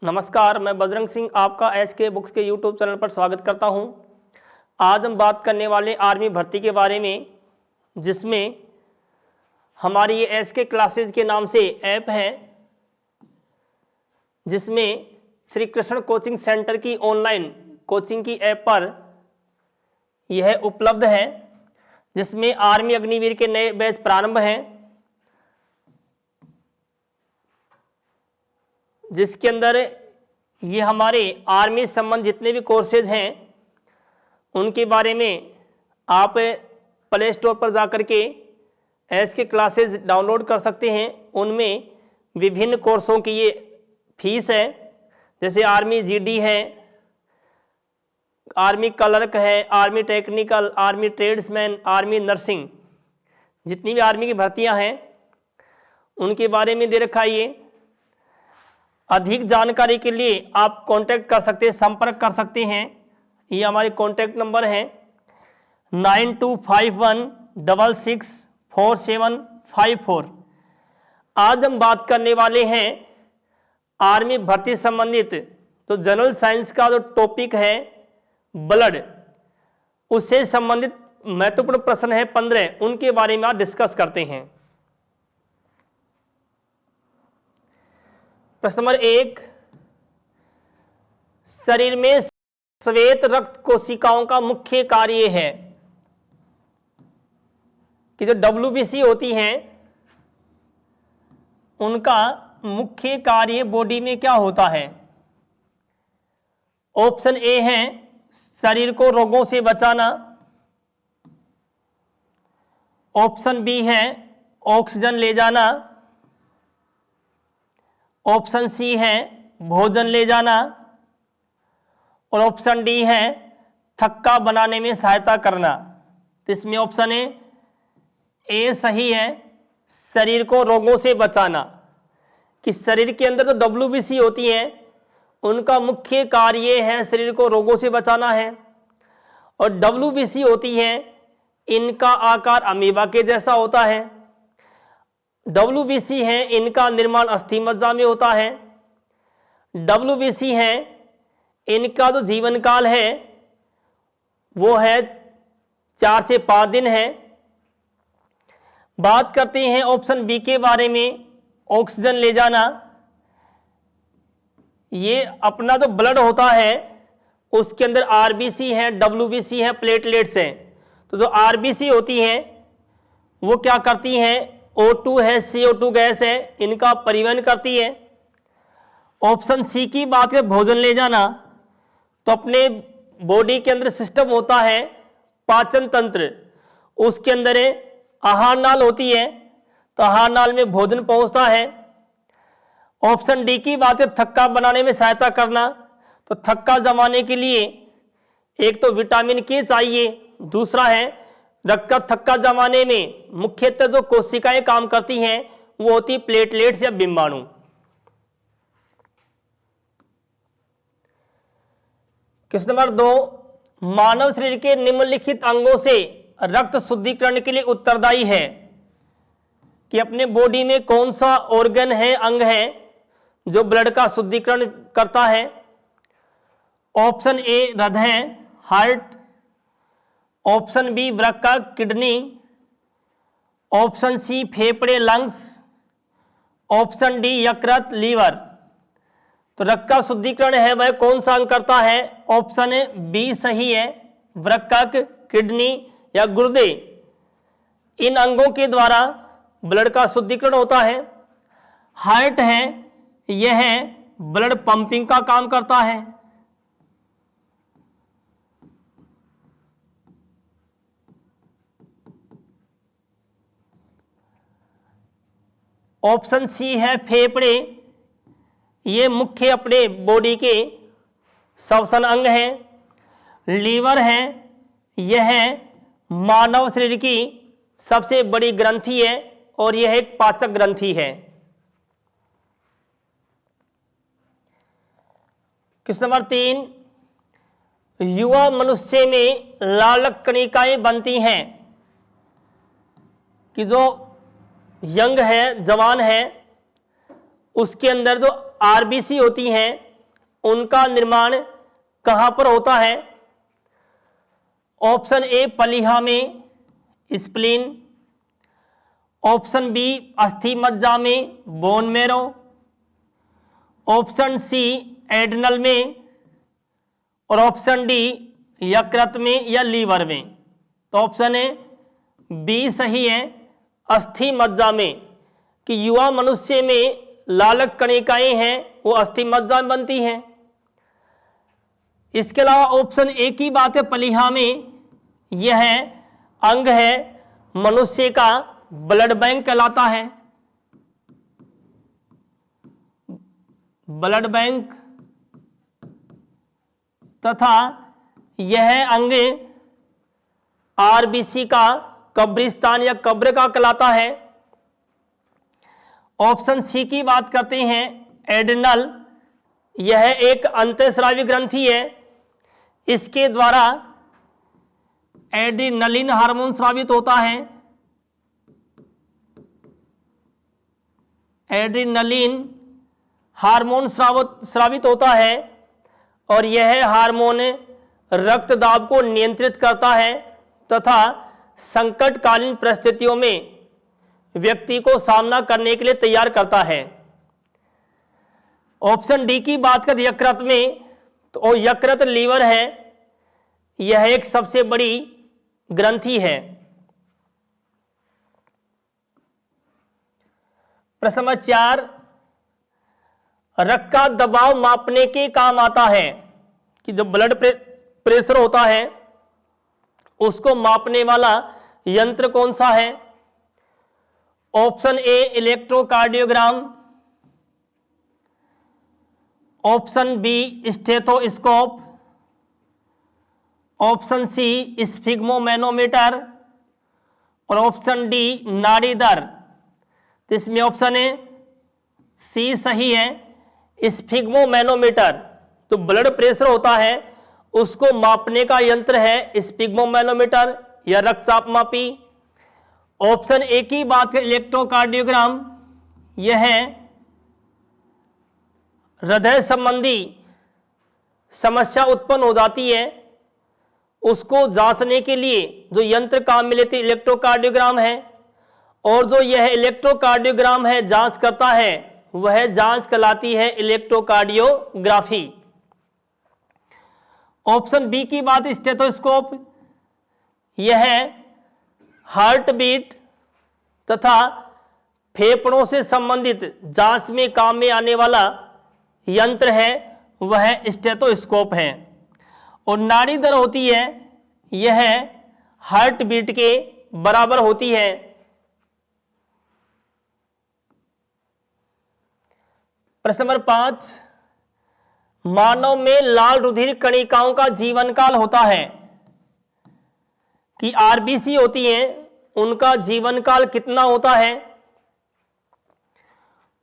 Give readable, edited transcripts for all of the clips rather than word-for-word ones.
नमस्कार, मैं बजरंग सिंह आपका एसके बुक्स के यूट्यूब चैनल पर स्वागत करता हूं। आज हम बात करने वाले आर्मी भर्ती के बारे में, जिसमें हमारी ये एसके क्लासेज के नाम से ऐप है, जिसमें श्री कृष्ण कोचिंग सेंटर की ऑनलाइन कोचिंग की ऐप पर यह उपलब्ध है, जिसमें आर्मी अग्निवीर के नए बैच प्रारंभ हैं, जिसके अंदर ये हमारे आर्मी संबंध जितने भी कोर्सेज हैं उनके बारे में आप प्ले स्टोर पर जाकर के एसके क्लासेज डाउनलोड कर सकते हैं। उनमें विभिन्न कोर्सों की ये फीस है, जैसे आर्मी जीडी है, आर्मी क्लर्क है, army technical, army tradesman, army nursing, जितनी भी आर्मी की भर्तियां हैं उनके बारे में दे रखा है। ये अधिक जानकारी के लिए आप कांटेक्ट कर सकते हैं, संपर्क कर सकते हैं। ये हमारे कांटेक्ट नंबर है 9251664754। आज हम बात करने वाले हैं आर्मी भर्ती संबंधित तो जनरल साइंस का जो टॉपिक है ब्लड, उससे संबंधित महत्वपूर्ण प्रश्न है 15, उनके बारे में आज डिस्कस करते हैं। प्रश्न नंबर 1, शरीर में श्वेत रक्त कोशिकाओं का मुख्य कार्य है कि जो WBC होती हैं उनका मुख्य कार्य बॉडी में क्या होता है। ऑप्शन ए है शरीर को रोगों से बचाना, ऑप्शन बी है ऑक्सीजन ले जाना, ऑप्शन सी है भोजन ले जाना और ऑप्शन डी है थक्का बनाने में सहायता करना। तो इसमें ऑप्शन ए सही है, शरीर को रोगों से बचाना, कि शरीर के अंदर जो WBC होती हैं उनका मुख्य कार्य है शरीर को रोगों से बचाना है। और WBC होती है, इनका आकार अमीबा के जैसा होता है। WBC है, इनका निर्माण अस्थि मज्जा में होता है। WBC है, इनका जो जीवन काल है वो है 4 से 5 दिन है। बात करते हैं ऑप्शन बी के बारे में, ऑक्सीजन ले जाना। ये अपना जो ब्लड होता है उसके अंदर RBC है, WBC है, प्लेटलेट्स हैं। तो जो RBC होती हैं वो क्या करती हैं, O2 है, CO2 गैस है, इनका परिवहन करती है। ऑप्शन सी की बात करें भोजन ले जाना, तो अपने बॉडी के अंदर सिस्टम होता है पाचन तंत्र, उसके अंदर आहार नाल होती है, तो आहार नाल में भोजन पहुंचता है। ऑप्शन डी की बात है थक्का बनाने में सहायता करना, तो थक्का जमाने के लिए एक तो विटामिन के चाहिए, दूसरा है रक्त का थक्का जमाने में मुख्यतः जो कोशिकाएं काम करती हैं वो होती प्लेटलेट्स या बिंबाणु। क्वेश्चन नंबर 2, मानव शरीर के निम्नलिखित अंगों से रक्त शुद्धिकरण के लिए उत्तरदायी है कि अपने बॉडी में कौन सा ऑर्गन है, अंग है जो ब्लड का शुद्धिकरण करता है। ऑप्शन ए हृदय, हार्ट, ऑप्शन बी वृक्क, किडनी, ऑप्शन सी फेफड़े, लंग्स, ऑप्शन डी यकृत, लीवर। तो रक्त का शुद्धिकरण है वह कौन सा अंग करता है, ऑप्शन बी सही है, वृक्क, किडनी या गुर्दे, इन अंगों के द्वारा ब्लड का शुद्धिकरण होता है। हार्ट है, यह ब्लड पंपिंग का काम करता है। ऑप्शन सी है फेफड़े, ये मुख्य अपने बॉडी के श्वसन अंग हैं। लीवर है, यह मानव शरीर की सबसे बड़ी ग्रंथि है और यह एक पाचक ग्रंथि है। क्वेश्चन नंबर 3, युवा मनुष्य में लालक कणिकाएं बनती हैं कि जो यंग है, जवान है, उसके अंदर जो आरबीसी होती हैं उनका निर्माण कहां पर होता है? ऑप्शन ए पलीहा में, स्प्लीन। ऑप्शन बी अस्थि मज्जा में, bone marrow. Option C adrenal में, और ऑप्शन डी यकृत में या लीवर में। तो ऑप्शन ए बी सही है, अस्थि मज्जा में, कि युवा मनुष्य में लालक कणिकाएं हैं वो अस्थि मज्जा में बनती हैं। इसके अलावा ऑप्शन ए की बात है पलीहा में, यह अंग है मनुष्य का ब्लड बैंक कहलाता है। ब्लड बैंक, तथा यह अंग आरबीसी का कब्रिस्तान या कब्र का कहलाता है। ऑप्शन सी की बात करते हैं एड्रिनल, यह एक अंतःस्रावी ग्रंथि है, इसके द्वारा एड्रिनलिन हार्मोन स्रावित होता है। एड्रिनलिन हार्मोन स्रावित होता है और यह हार्मोन रक्तदाब को नियंत्रित करता है तथा संकटकालीन परिस्थितियों में व्यक्ति को सामना करने के लिए तैयार करता है। ऑप्शन डी की बात करें यकृत में, तो यकृत लीवर है, यह एक सबसे बड़ी ग्रंथि है। प्रश्न नंबर 4, रक्त का दबाव मापने के काम आता है, कि जो ब्लड प्रेशर होता है उसको मापने वाला यंत्र कौन सा है? Option A electrocardiogram, option B stethoscope, option C sphygmomanometer, और ऑप्शन डी नाड़ी दर। तो इसमें ऑप्शन ए सी सही है, स्फिग्मोमैनोमीटर। तो ब्लड प्रेशर होता है उसको मापने का यंत्र है स्फिग्मोमैनोमीटर या रक्तचाप मापी। ऑप्शन ए की बात करें इलेक्ट्रोकार्डियोग्राम, यह हृदय संबंधी समस्या उत्पन्न हो जाती है उसको जांचने के लिए जो यंत्र काम में लेते इलेक्ट्रोकार्डियोग्राम है, और जो यह इलेक्ट्रोकार्डियोग्राम है जांच करता है वह जांच कहलाती है इलेक्ट्रोकार्डियोग्राफी। ऑप्शन बी की बात स्टेथोस्कोप, यह हार्ट बीट तथा फेफड़ों से संबंधित जांच में काम में आने वाला यंत्र है, वह स्टेथोस्कोप है। और नाड़ी दर होती है, यह हार्ट बीट के बराबर होती है। प्रश्न नंबर 5, मानव में लाल रुधिर कणिकाओं का जीवन काल होता है, कि आरबीसी होती हैं उनका जीवन काल कितना होता है?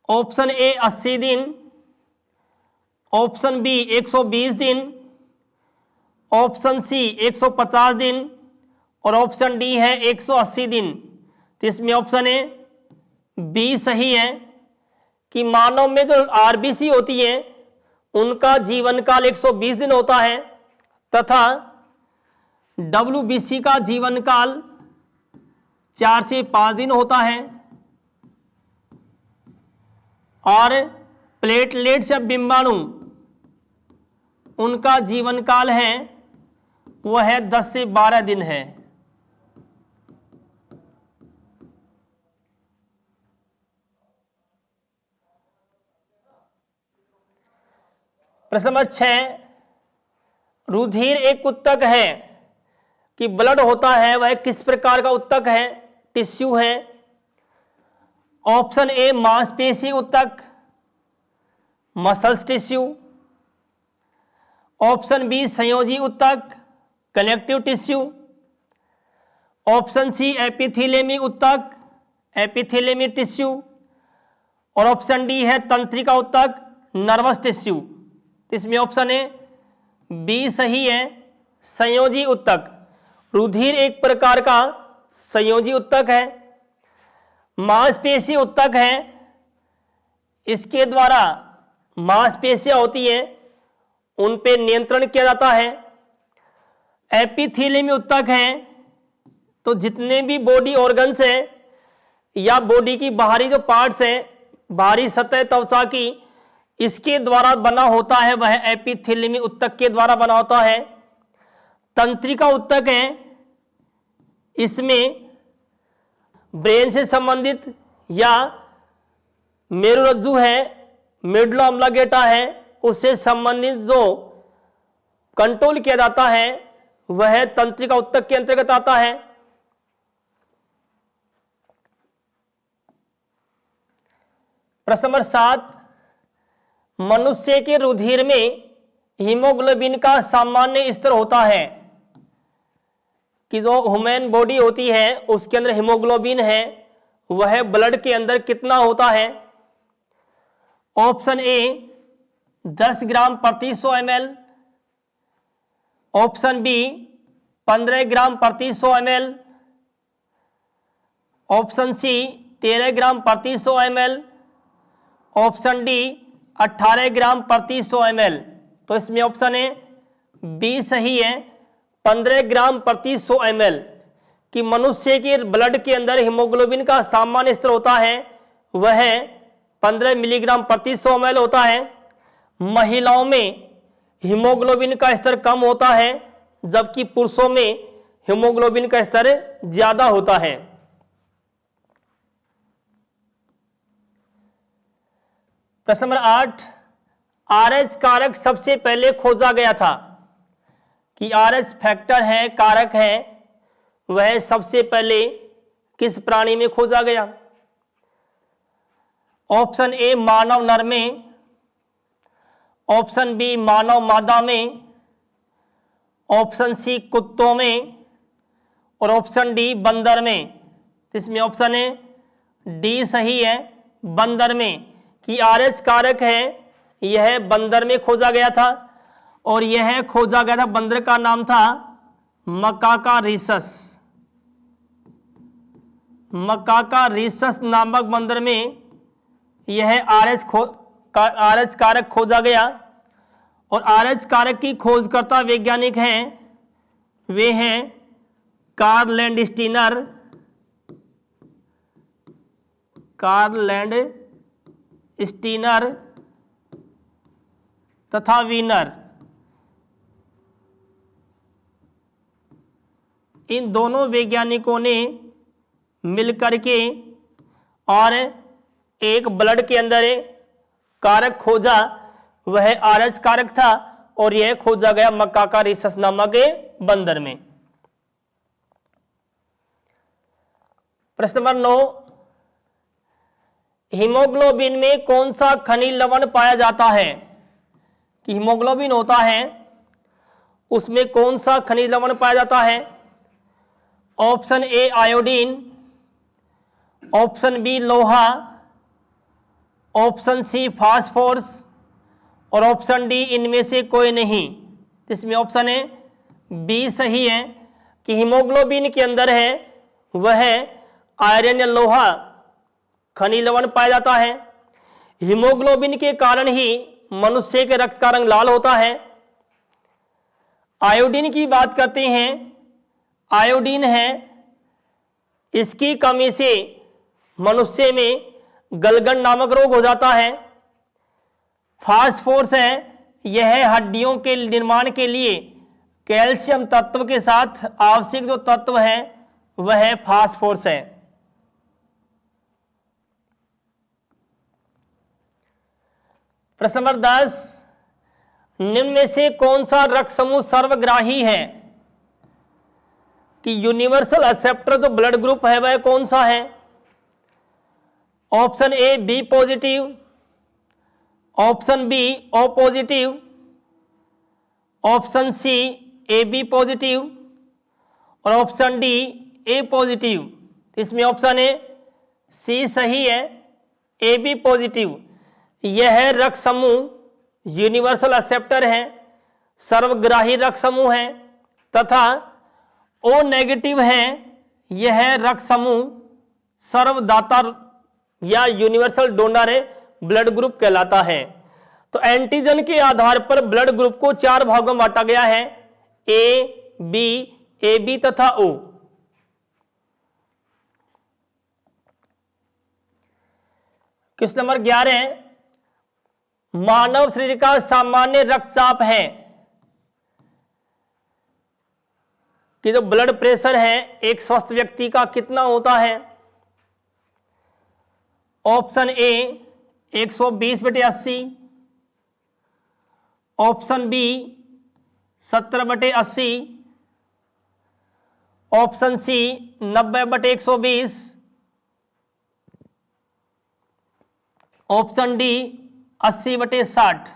ऑप्शन ए 80 दिन, ऑप्शन बी 120 दिन, ऑप्शन सी 150 दिन, और ऑप्शन डी है 180 दिन। तो इसमें ऑप्शन ए बी सही है, कि मानव में जो आरबीसी होती है उनका जीवन काल 120 दिन होता है तथा डब्ल्यूबीसी का जीवन काल 4 से 5 दिन होता है, और प्लेटलेट्स या बिंबाणु उनका जीवन काल है वह है 10 से 12 दिन है। प्रश्न नंबर 6, रुधिर एक उत्तक है, कि ब्लड होता है वह किस प्रकार का उत्तक है, टिश्यू है? ऑप्शन ए मांसपेशी उत्तक, मसल्स टिश्यू, ऑप्शन बी संयोजी उत्तक, कनेक्टिव टिश्यू, ऑप्शन सी एपिथेलियमी उत्तक, एपिथेलियमी टिश्यू, और ऑप्शन डी है तंत्रिका उत्तक, नर्वस टिश्यू। इसमें ऑप्शन ए बी सही है, संयोजी उत्तक। रुधिर एक प्रकार का संयोजी उत्तक है, मांसपेशी उत्तक है, इसके द्वारा मांसपेशियां होती हैं उन पे नियंत्रण किया जाता है। एपिथेलियमी उत्तक है तो जितने भी बॉडी ऑर्गन्स हैं या बॉडी की बाहरी जो पार्ट्स हैं, बाहरी सतह त्वचा की, इसके द्वारा बना होता है, वह एपिथेलियमी उत्तक के द्वारा बना होता है। तंत्रिका उत्तक है, इसमें ब्रेन से संबंधित या मेरुरज्जु है, मेडुला ऑब्लिंगेटा है, उससे संबंधित जो कंट्रोल किया जाता है वह तंत्रिका उत्तक के अंतर्गत आता है। प्रश्न नंबर 7, मनुष्य के रुधिर में हीमोग्लोबिन का सामान्य स्तर होता है कि जो ह्यूमन बॉडी होती है उसके अंदर हीमोग्लोबिन है, वह ब्लड के अंदर कितना होता है? ऑप्शन ए 10 ग्राम प्रति 100 ml, ऑप्शन बी 15 ग्राम प्रति 100 ml, ऑप्शन सी 13 ग्राम प्रति 100 ml, ऑप्शन डी 18 ग्राम प्रति 100 ml। तो इसमें ऑप्शन ए बी सही है, 15 ग्राम प्रति 100 ml कि मनुष्य के ब्लड के अंदर हीमोग्लोबिन का सामान्य स्तर होता है वह 15 मिलीग्राम प्रति 100 ml होता है। महिलाओं में हीमोग्लोबिन का स्तर कम होता है जबकि पुरुषों में हीमोग्लोबिन का स्तर ज्यादा होता है। प्रश्न नंबर 8, आरएच कारक सबसे पहले खोजा गया था कि आरएच फैक्टर है, कारक है, वह सबसे पहले किस प्राणी में खोजा गया? ऑप्शन ए मानव नर में, ऑप्शन बी मानव मादा में, ऑप्शन सी कुत्तों में और ऑप्शन डी बंदर में। इसमें ऑप्शन ए डी सही है, बंदर में कि आरएच कारक है यह बंदर में खोजा गया था और यह खोजा गया था, बंदर का नाम था मकाका रीसस। मकाका रीसस नामक बंदर में यह आरएच कारक खोजा गया और आरएच कारक की खोजकर्ता वैज्ञानिक हैं, वे हैं कार्ल लैंडस्टीनर तथा वीनर। इन दोनों वैज्ञानिकों ने मिलकर के और एक ब्लड के अंदर कारक खोजा, वह आरएच कारक था और यह खोजा गया मकाका रीसस नामक बंदर में। प्रश्न नंबर 9, हीमोग्लोबिन में कौन सा खनिज लवण पाया जाता है? कि हीमोग्लोबिन होता है उसमें कौन सा खनिज लवण पाया जाता है? Option A iodine, option B लोहा, ऑप्शन सी फास्फोरस और ऑप्शन डी इनमें से कोई नहीं। इसमें ऑप्शन ए बी सही है कि हीमोग्लोबिन के अंदर है वह आयरन या लोहा खनिज लवण पाया जाता है। हीमोग्लोबिन के कारण ही मनुष्य के रक्त का रंग लाल होता है। आयोडीन की बात करते हैं, आयोडीन है, इसकी कमी से मनुष्य में गलगंड नामक रोग हो जाता है। फास्फोरस है, यह हड्डियों के निर्माण के लिए कैल्शियम तत्व के साथ आवश्यक जो तत्व है वह फास्फोरस है। प्रश्न नंबर 10, निम्न में से कौन सा रक्त समूह सर्वग्राही है? कि यूनिवर्सल एक्सेप्टर जो ब्लड ग्रुप है वह कौन सा है? Option A B positive, option B O positive, option C A B positive और ऑप्शन डी ए पॉजिटिव। इसमें ऑप्शन ए सी सही है, ए बी पॉजिटिव। यह रक्त समूह यूनिवर्सल एक्सेप्टर है, सर्वग्राही रक्त समूह है तथा ओ नेगेटिव है, यह रक्त समूह सर्वदाता या यूनिवर्सल डोनर ब्लड ग्रुप कहलाता है। तो एंटीजन के आधार पर ब्लड ग्रुप को 4 भागों में बांटा गया है, ए बी तथा ओ। क्वेश्चन नंबर 11, मानव शरीर का सामान्य रक्तचाप है कि जो ब्लड प्रेशर है एक स्वस्थ व्यक्ति का कितना होता है? Option A 120/80, option B 70/80, option C 90/120, option D 80/60।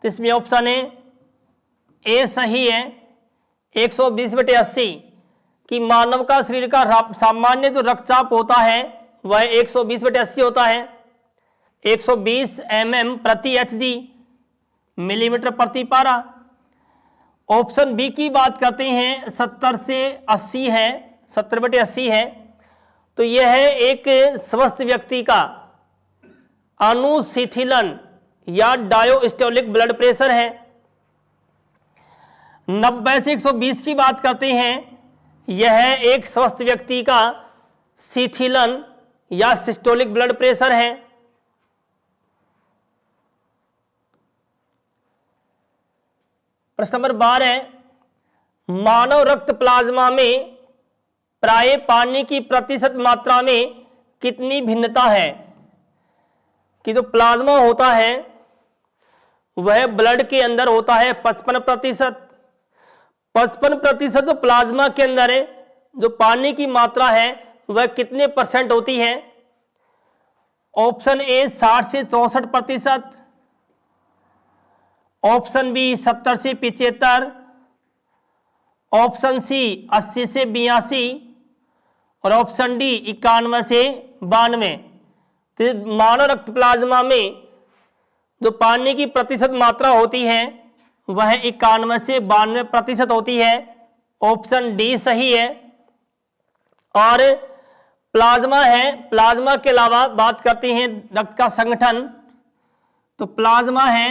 तो इसमें ऑप्शन ए सही है, 120/80 कि मानव का शरीर का सामान्य जो रक्तचाप होता है वह 120/80 होता है। 120 mm प्रति HG, मिलीमीटर प्रति पारा। ऑप्शन बी की बात करते हैं 70 से 80 है, 70/80 है। तो यह है एक स्वस्थ व्यक्ति का अनुशीतलन या डायोस्टोलिक ब्लड प्रेशर है। 90 से 120 की बात करते हैं, यह एक स्वस्थ व्यक्ति का शीतलन या सिस्टोलिक ब्लड प्रेशर है। प्रश्न नंबर 12, मानव रक्त प्लाज्मा में प्राय पानी की प्रतिशत मात्रा में कितनी भिन्नता है? कि जो प्लाज्मा होता है वह ब्लड के अंदर होता है 55%। 55% जो प्लाज्मा के अंदर है, जो पानी की मात्रा है वह कितने % होती है? ऑप्शन ए 60 से 64%, ऑप्शन बी 70 से 75, ऑप्शन सी 80 से 82 और ऑप्शन डी 91 से 92। तो मानव रक्त प्लाज्मा में जो पानी की प्रतिशत मात्रा होती है वह 91 से 92% होती है। ऑप्शन डी सही है। और प्लाज्मा है, प्लाज्मा के अलावा बात करते हैं रक्त का संगठन। तो प्लाज्मा है,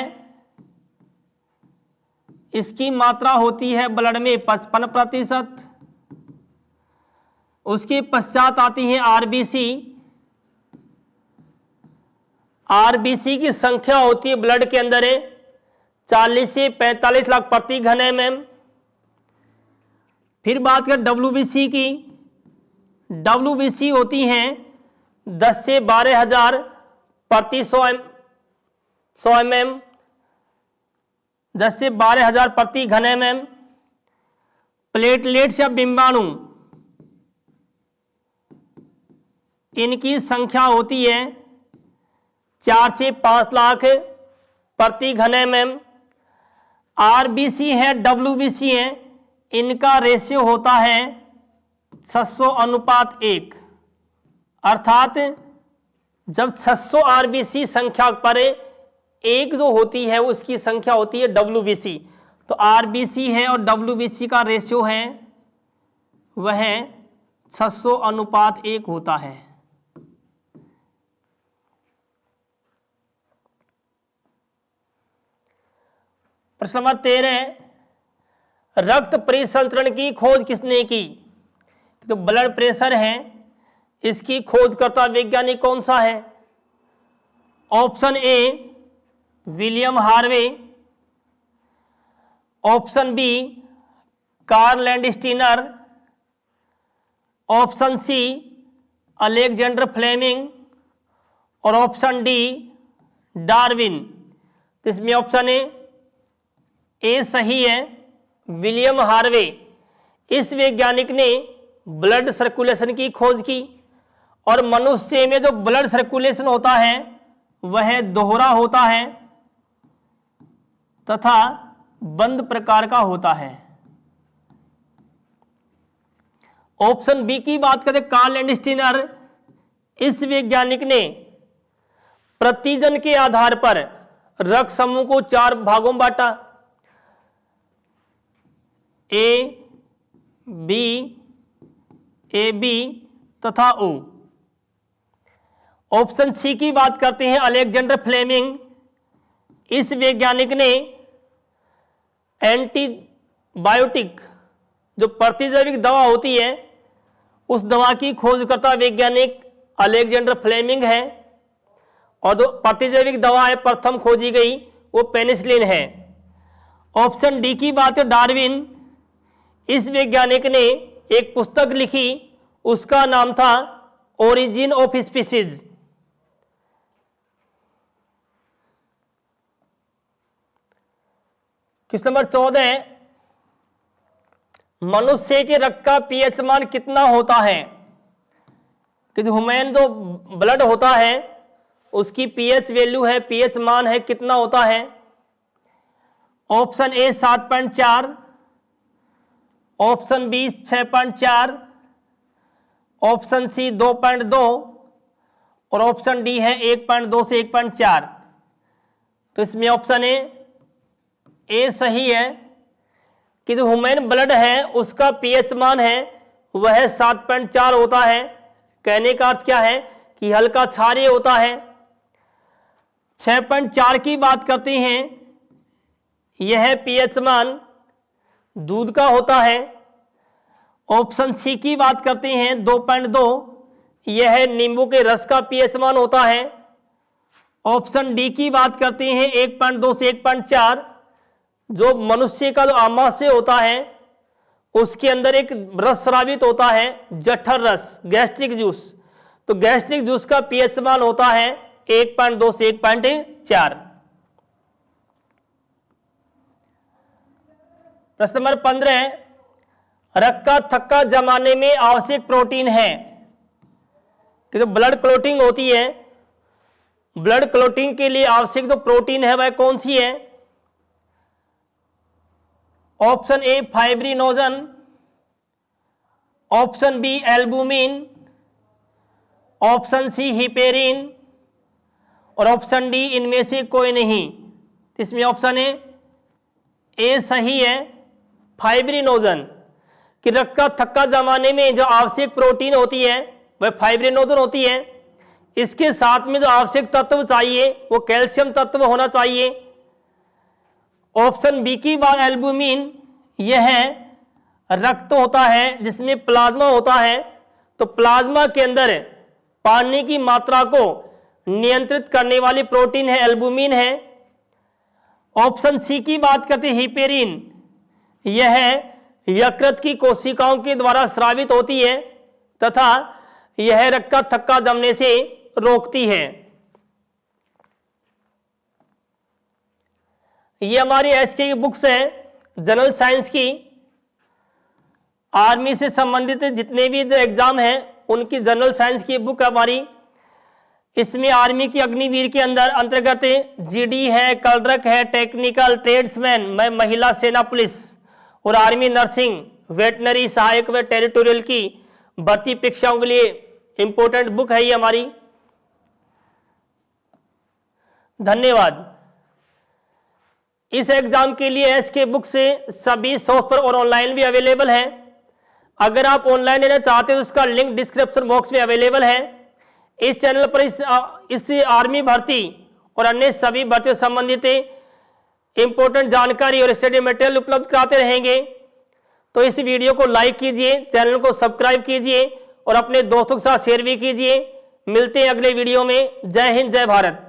इसकी मात्रा होती है ब्लड में 55%। उसके पश्चात आती है आरबीसी। आरबीसी की संख्या होती है ब्लड के अंदर 40 से 45 लाख प्रति घन mm। फिर बात करें डब्ल्यूबीसी की। डब्ल्यूबीसी होती हैं 10 से 12 हजार प्रति 100 mm, 10 से 12 हजार प्रति घन mm। प्लेटलेट्स या बिंबाणु, इनकी संख्या होती है 4 से 5 लाख प्रति घन mm। आरबीसी है, डब्ल्यूबीसी है, इनका रेशियो होता है 600:1। अर्थात जब 600 आरबीसी संख्या पर एक जो होती है उसकी संख्या होती है डब्ल्यूबीसी। तो आरबीसी है और डब्ल्यूबीसी का रेशियो है वह 600:1 होता है। प्रश्न नंबर 13, रक्त परिसंचरण की खोज किसने की? तो ब्लड प्रेशर है, इसकी खोजकर्ता वैज्ञानिक कौन सा है? Option A William Harvey, option B Karl Landsteiner, option C Alexander Fleming और ऑप्शन डी डार्विन। तो इसमें ऑप्शन ए सही है, विलियम हार्वे। इस वैज्ञानिक ने ब्लड सर्कुलेशन की खोज की और मनुष्य में जो ब्लड सर्कुलेशन होता है वह दोहरा होता है तथा बंद प्रकार का होता है। ऑप्शन बी की बात करें कार्ल लैंडस्टीनर, इस वैज्ञानिक ने प्रतिजन के आधार पर रक्त समूह को 4 भागों में बांटा, ए बी तथा ओ। ऑप्शन सी की बात करते हैं अलेक्जेंडर फ्लेमिंग, इस वैज्ञानिक ने एंटीबायोटिक जो प्रतिजैविक दवा होती है उस दवा की खोजकर्ता वैज्ञानिक अलेक्जेंडर फ्लेमिंग है, और जो प्रतिजैविक दवा है प्रथम खोजी गई वो पेनिसिलिन है। ऑप्शन डी की बात है डार्विन। इस वैज्ञानिक ने एक पुस्तक लिखी, उसका नाम था origin of species. Question number 14, मनुष्य के रक्त का पीएच मान कितना होता है? कि जो ह्यूमन जो ब्लड होता है उसकी पीएच वैल्यू है, पीएच मान है, कितना होता है? Option A 7.4, option B 6.4, option C 2.2 और ऑप्शन डी है 1.2 से 1.4। तो इसमें ऑप्शन ए सही है कि जो ह्यूमन ब्लड है उसका पीएच मान है वह 7.4 होता है। कहने का अर्थ क्या है कि हल्का क्षारीय होता है। 6.4 की बात करते हैं, यह पीएच मान दूध का होता है। ऑप्शन सी की बात करते हैं 2.2, यह नींबू के रस का पीएच मान होता है। ऑप्शन डी की बात करते हैं 1.2 से 1.4, जो मनुष्य का जो आमाशय होता है उसके अंदर एक रस स्रावित होता है, जठर रस, गैस्ट्रिक जूस। तो गैस्ट्रिक जूस का पीएच मान होता है 1.2 से 1.4। प्रश्न नंबर 15, रक्त का थक्का जमाने में आवश्यक प्रोटीन है। कि जो ब्लड क्लोटिंग होती है, ब्लड क्लोटिंग के लिए आवश्यक जो प्रोटीन है वह कौन सी है? Option A fibrinogen, option B albumin, option C heparin और ऑप्शन डी इनमें से कोई नहीं। इसमें ऑप्शन ए सही है, फाइब्रिनोजन। कि रक्त का थक्का जमाने में जो आवश्यक प्रोटीन होती है वह फाइब्रिनोजन होती है। इसके साथ में जो आवश्यक तत्व चाहिए वो कैल्शियम तत्व होना चाहिए। ऑप्शन बी की बात एल्बुमिन, यह रक्त होता है जिसमें प्लाज्मा होता है, तो प्लाज्मा के अंदर पानी की मात्रा को नियंत्रित करने वाली प्रोटीन है एल्बुमिन है। ऑप्शन सी की बात करते हैं हिपेरिन, यह यकृत की कोशिकाओं के द्वारा स्रावित होती है तथा यह रक्त का थक्का जमने से रोकती है। ये हमारी एसके की बुक्स है जनरल साइंस की। आर्मी से संबंधित जितने भी जो एग्जाम हैं उनकी जनरल साइंस की बुक हमारी। इसमें आर्मी की अग्निवीर के अंतर्गत जीडी है, कलरक है, टेक्निकल, ट्रेड्समैन, महिला सेना पुलिस और आर्मी नर्सिंग, वेटनरी, सहायक व टेरिटोरियल की भर्ती परीक्षाओं के लिए इंपॉर्टेंट बुक है ये हमारी। धन्यवाद। इस एग्जाम के लिए एसके बुक से सभी सॉफ्टवेयर और ऑनलाइन भी अवेलेबल है। अगर आप ऑनलाइन लेना चाहते हैं तो उसका लिंक डिस्क्रिप्शन बॉक्स में अवेलेबल है। इस चैनल पर इस आर्मी भर्ती और अन्य सभी भर्तियों से संबंधित इंपॉर्टेंट जानकारी और स्टडी मटेरियल उपलब्ध कराते रहेंगे। तो इस वीडियो को लाइक कीजिए, चैनल को सब्सक्राइब कीजिए और अपने दोस्तों के साथ शेयर भी कीजिए। मिलते हैं अगले वीडियो में। जय हिंद, जय भारत।